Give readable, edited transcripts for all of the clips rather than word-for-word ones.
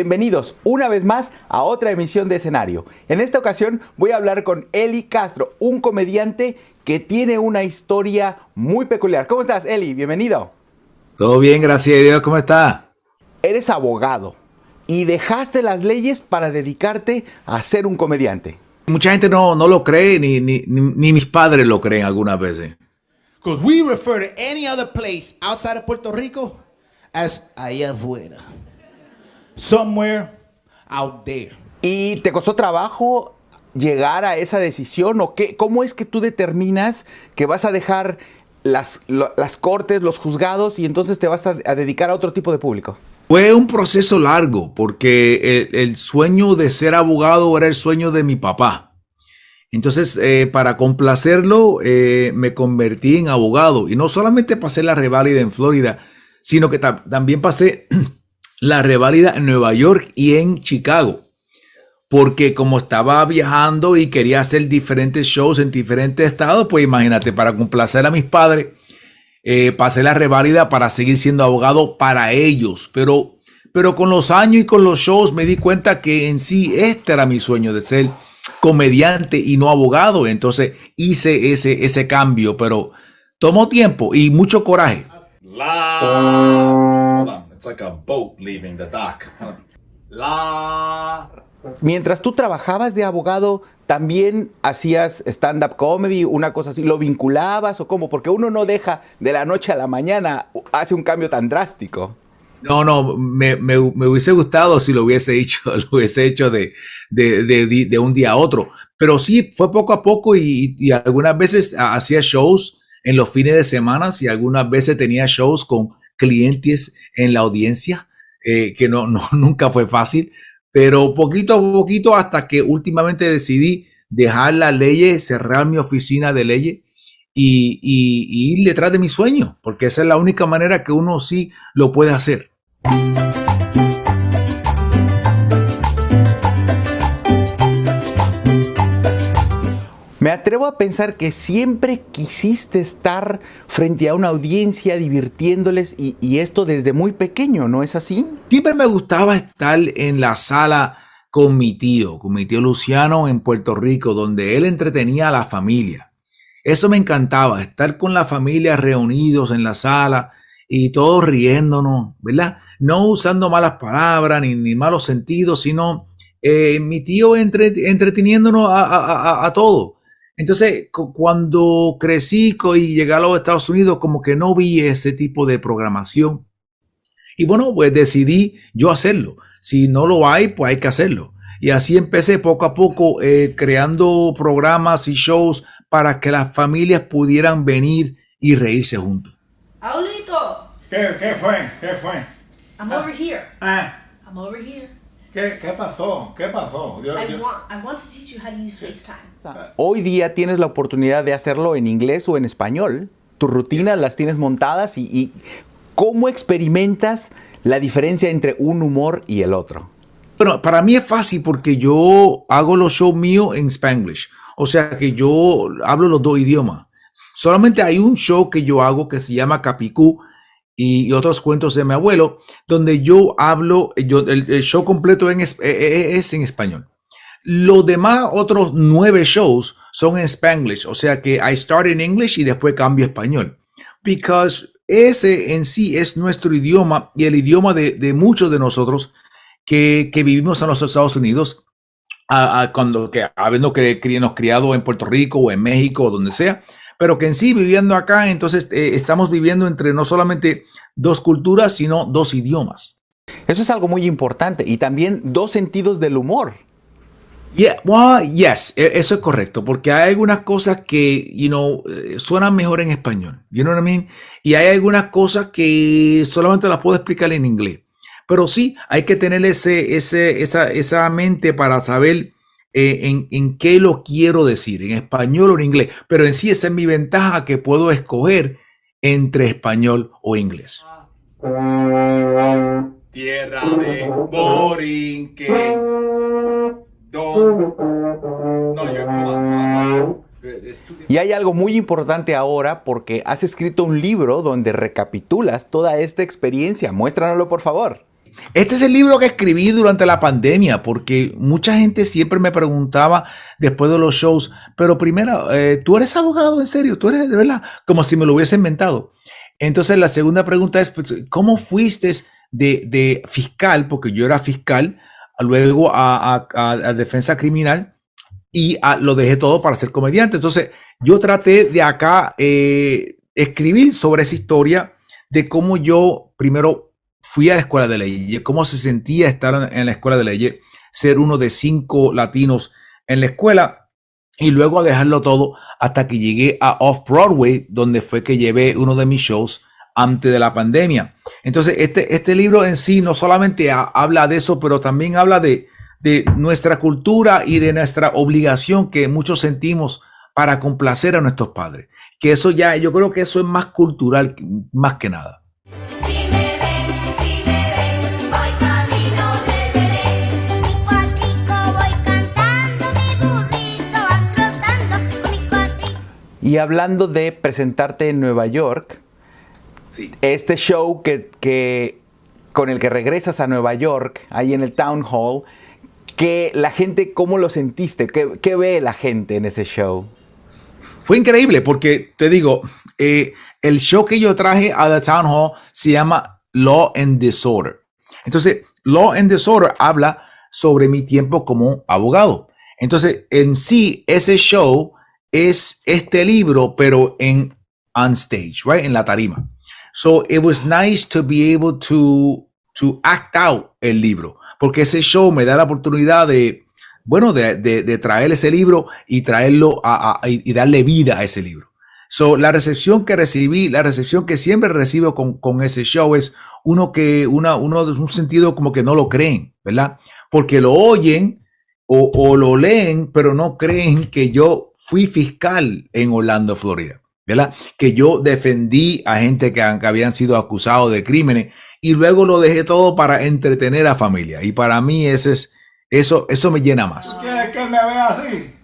Bienvenidos una vez más a otra emisión de Escenario. En esta ocasión voy a hablar con Eli Castro, un comediante que tiene una historia muy peculiar. ¿Cómo estás, Eli? Bienvenido. Todo bien, gracias a Dios. ¿Cómo está? Eres abogado y dejaste las leyes para dedicarte a ser un comediante. Mucha gente no lo cree, ni mis padres lo creen algunas veces. Because we refer to any other place outside of Puerto Rico as allá afuera. Somewhere out there. ¿Y te costó trabajo llegar a esa decisión? ¿O qué? ¿Cómo es que tú determinas que vas a dejar las cortes, los juzgados y entonces te vas a dedicar a otro tipo de público? Fue un proceso largo porque el sueño de ser abogado era el sueño de mi papá. Entonces, para complacerlo, me convertí en abogado. Y no solamente pasé la reválida en Florida, sino que también pasé la reválida en Nueva York y en Chicago. Porque como estaba viajando y quería hacer diferentes shows en diferentes estados, pues imagínate, para complacer a mis padres, pasé la reválida para seguir siendo abogado para ellos. Pero con los años y con los shows me di cuenta que en sí este era mi sueño de ser comediante y no abogado. Entonces hice ese cambio, pero tomó tiempo y mucho coraje. Hold on, it's like a boat leaving the dock. Mientras tú trabajabas de abogado, ¿también hacías stand-up comedy, una cosa así? ¿Lo vinculabas o cómo? Porque uno no deja de la noche a la mañana, hace un cambio tan drástico. No, me hubiese gustado si lo hubiese hecho de un día a otro. Pero sí, fue poco a poco y algunas veces hacía shows en los fines de semana y algunas veces tenía shows con clientes en la audiencia, que nunca fue fácil. Pero poquito a poquito hasta que últimamente decidí dejar las leyes, cerrar mi oficina de leyes y ir detrás de mi sueño, porque esa es la única manera que uno sí lo puede hacer. Me atrevo a pensar que siempre quisiste estar frente a una audiencia divirtiéndoles y esto desde muy pequeño, ¿no es así? Siempre me gustaba estar en la sala con mi tío Luciano en Puerto Rico, donde él entretenía a la familia. Eso me encantaba, estar con la familia reunidos en la sala y todos riéndonos, ¿verdad? No usando malas palabras ni malos sentidos, sino mi tío entreteniéndonos a todos. Entonces, cuando crecí y llegué a los Estados Unidos, como que no vi ese tipo de programación. Y bueno, pues decidí yo hacerlo. Si no lo hay, pues hay que hacerlo. Y así empecé poco a poco creando programas y shows para que las familias pudieran venir y reírse juntos. Aulito, ¿Qué fue? I'm over here. I'm over here. ¿Qué pasó? I want to teach you how to use FaceTime. Hoy día tienes la oportunidad de hacerlo en inglés o en español. Tus rutinas las tienes montadas y ¿cómo experimentas la diferencia entre un humor y el otro? Bueno, para mí es fácil porque yo hago los shows míos en Spanglish. O sea que yo hablo los dos idiomas. Solamente hay un show que yo hago que se llama Capicú y otros cuentos de mi abuelo, donde yo hablo, el show completo es en español. Los demás otros 9 shows son en Spanglish, o sea que I start in English y después cambio a español. Because ese en sí es nuestro idioma y el idioma de muchos de nosotros que vivimos en los Estados Unidos, habiendo nos criado en Puerto Rico o en México o donde sea, pero que en sí viviendo acá, entonces estamos viviendo entre no solamente 2 culturas, sino 2 idiomas. Eso es algo muy importante y también 2 sentidos del humor. Yeah, well, yes, eso es correcto, porque hay algunas cosas que, suenan mejor en español, you know what I mean? Y hay algunas cosas que solamente las puedo explicar en inglés. Pero sí, hay que tener esa mente para saber en qué lo quiero decir, en español o en inglés. Pero en sí esa es mi ventaja, que puedo escoger entre español o inglés. Tierra de Borinquen. Y hay algo muy importante ahora porque has escrito un libro donde recapitulas toda esta experiencia. Muéstranoslo, por favor. Este es el libro que escribí durante la pandemia, porque mucha gente siempre me preguntaba después de los shows, pero primero, ¿tú eres abogado en serio? ¿Tú eres de verdad? Como si me lo hubiese inventado. Entonces la segunda pregunta es, pues, ¿cómo fuiste de fiscal? Porque yo era fiscal, luego a defensa criminal y lo dejé todo para ser comediante. Entonces yo traté de acá escribir sobre esa historia de cómo yo primero fui a la escuela de leyes, cómo se sentía estar en la escuela de leyes, ser uno de 5 latinos en la escuela y luego a dejarlo todo hasta que llegué a Off-Broadway, donde fue que llevé uno de mis shows antes de la pandemia. Entonces, este libro en sí no solamente habla de eso, pero también habla de nuestra cultura y de nuestra obligación que muchos sentimos para complacer a nuestros padres. Que eso ya, yo creo que eso es más cultural, más que nada. Y hablando de presentarte en Nueva York, Sí. este show con el que regresas a Nueva York, ahí en el Town Hall, que la gente, ¿cómo lo sentiste? ¿Qué ve la gente en ese show? Fue increíble porque, te digo, el show que yo traje a The Town Hall se llama Law and Disorder. Entonces, Law and Disorder habla sobre mi tiempo como abogado. Entonces, en sí, ese show es este libro, pero on stage, right? En la tarima. So, it was nice to be able to act out el libro, porque ese show me da la oportunidad de traer ese libro y traerlo y darle vida a ese libro. So, la recepción que recibí, la recepción que siempre recibo con ese show es uno de un sentido como que no lo creen, ¿verdad? Porque lo oyen o lo leen, pero no creen que yo fui fiscal en Orlando, Florida, ¿verdad? Que yo defendí a gente que habían sido acusados de crímenes y luego lo dejé todo para entretener a familia. Y para mí eso me llena más. ¿Quieres que me vea así?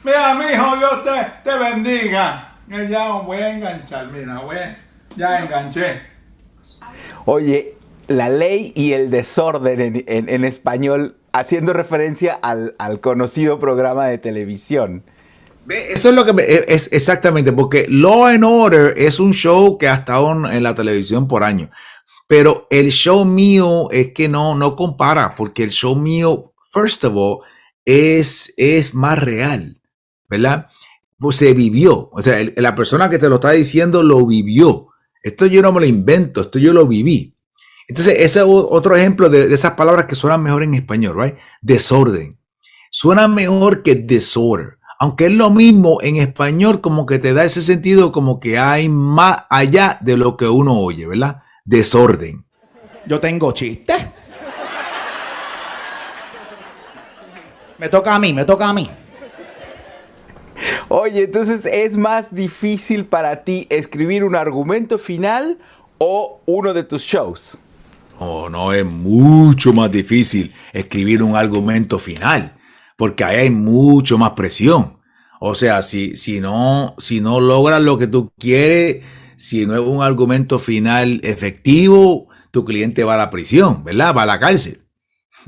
Mira, mijo, Dios te bendiga. Ya voy a enganchar, mira, ya enganché. Oye, la ley y el desorden en español, haciendo referencia al conocido programa de televisión. Eso es lo que es exactamente, porque Law and Order es un show que ha estado en la televisión por años. Pero el show mío es que no compara, porque el show mío, first of all, es más real, ¿verdad? Pues se vivió. O sea, la persona que te lo está diciendo lo vivió. Esto yo no me lo invento, esto yo lo viví. Entonces, ese es otro ejemplo de esas palabras que suenan mejor en español, right? Desorden. Suena mejor que disorder. Aunque es lo mismo en español, como que te da ese sentido como que hay más allá de lo que uno oye, ¿verdad? Desorden. Yo tengo chiste. Me toca a mí. Oye, entonces, ¿es más difícil para ti escribir un argumento final o uno de tus shows? Oh, no, es mucho más difícil escribir un argumento final, porque ahí hay mucho más presión. O sea, si no logras lo que tú quieres, si no es un argumento final efectivo, tu cliente va a la prisión, ¿verdad? Va a la cárcel.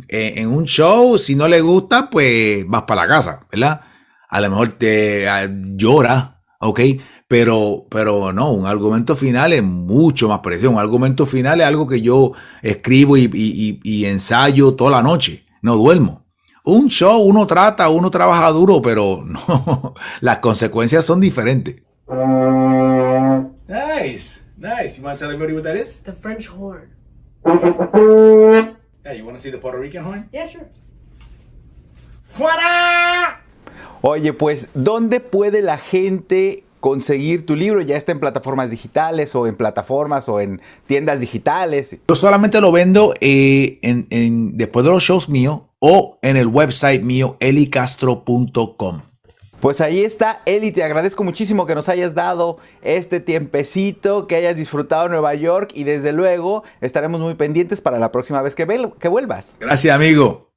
En un show, si no le gusta, pues vas para la casa, ¿verdad? A lo mejor te llora, ¿ok? Pero no, un argumento final es mucho más presión. Un argumento final es algo que yo escribo y ensayo toda la noche. No duermo. Un show, uno trabaja duro, pero no, las consecuencias son diferentes. Nice. You want to tell everybody what that is? The French horn. Yeah, you want to see the Puerto Rican horn? Yeah, sure. ¡Fuera! Oye, pues, ¿dónde puede la gente conseguir tu libro? ¿Ya está en plataformas digitales o en plataformas o en tiendas digitales? Yo solamente lo vendo después de los shows míos o en el website mío, elicastro.com. Pues ahí está, Eli, te agradezco muchísimo que nos hayas dado este tiempecito, que hayas disfrutado Nueva York y desde luego estaremos muy pendientes para la próxima vez que vuelvas. Gracias, amigo.